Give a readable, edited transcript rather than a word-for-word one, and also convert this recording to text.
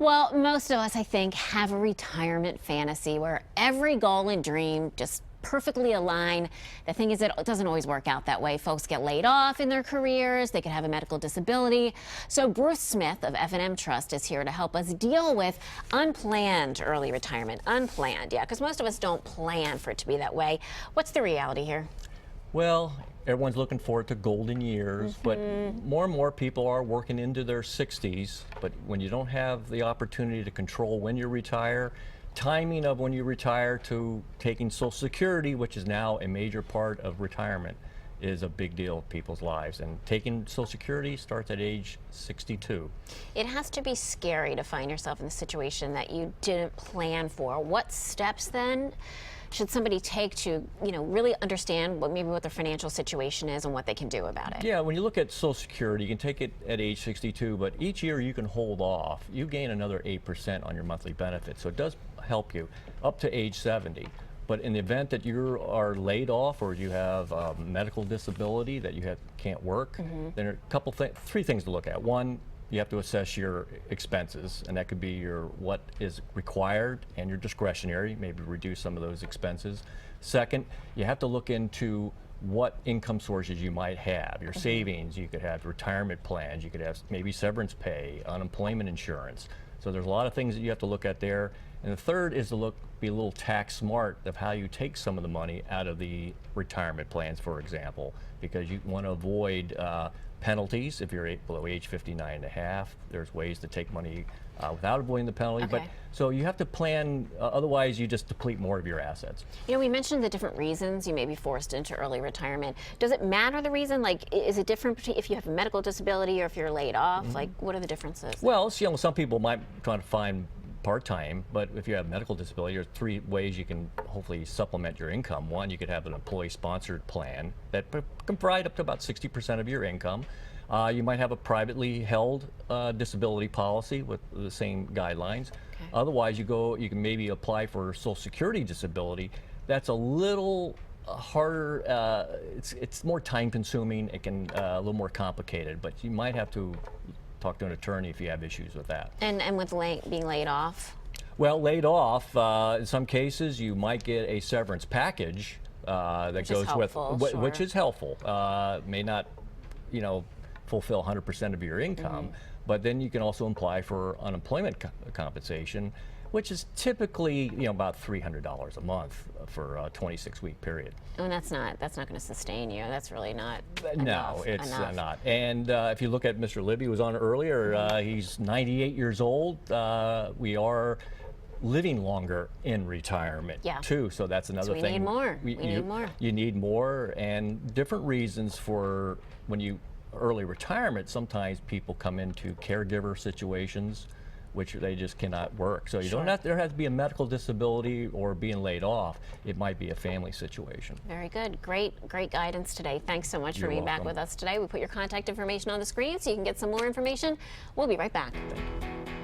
Well, most of us, I think, have a retirement fantasy where every goal and dream just perfectly align. The thing is, it doesn't always work out that way. Folks get laid off in their careers. They could have a medical disability. So Bruce Smith of F&M Trust is here to help us deal with unplanned early retirement. Unplanned, yeah, because most of us don't plan for it to be that way. What's the reality here? Well, everyone's looking forward to golden years, but more and more people are working into their 60s. But when you don't have the opportunity to control when you retire, timing of when you retire to taking Social Security, which is now a major part of retirement, is a big deal in people's lives. And taking Social Security starts at age 62. It has to be scary to find yourself in a situation that you didn't plan for. What steps then should somebody take to, really understand what their financial situation is and what they can do about it? Yeah, when you look at Social Security, you can take it at age 62, but each year you can hold off. You gain another 8% on your monthly benefits, so it does help you up to age 70. But in the event that you are laid off or you have a medical disability that you can't work, then there are three things to look at. One, you have to assess your expenses, and that could be what is required and your discretionary, maybe reduce some of those expenses. Second, you have to look into what income sources you might have. Your savings, you could have retirement plans, you could have maybe severance pay, unemployment insurance. So there's a lot of things that you have to look at there. And the third is to be a little tax smart of how you take some of the money out of the retirement plans, for example, because you want to avoid penalties if you're below age 59 and a half. There's ways to take money without avoiding the penalty. Okay. But so you have to plan, otherwise you just deplete more of your assets. We mentioned the different reasons you may be forced into early retirement. Does it matter the reason? Like, is it different if you have a medical disability or if you're laid off? Like, what are the differences? Well, some people might try to find part-time, but if you have medical disability, there's three ways you can hopefully supplement your income. One, you could have an employee-sponsored plan that can provide up to about 60% of your income. You might have a privately held disability policy with the same guidelines. Okay. Otherwise, you can maybe apply for Social Security disability. That's a little harder. It's more time-consuming. It can a little more complicated, but you might have to talk to an attorney if you have issues with that. And with being laid off? Well, laid off, in some cases you might get a severance package that goes with, which is helpful. May not, fulfill 100% of your income, but then you can also apply for unemployment compensation, which is typically, about $300 a month for a 26-week period. And that's not going to sustain you. That's really not No, it's not. And if you look at Mr. Libby, who was on earlier, he's 98 years old. We are living longer in retirement too, so that's another thing. We need more. We need more. You need more, and different reasons for when you early retirement. Sometimes people come into caregiver situations which they just cannot work. So there has to be a medical disability or being laid off. It might be a family situation. Very good. Great guidance today. Thanks so much for being back with us today. We put your contact information on the screen so you can get some more information. We'll be right back. Thank you.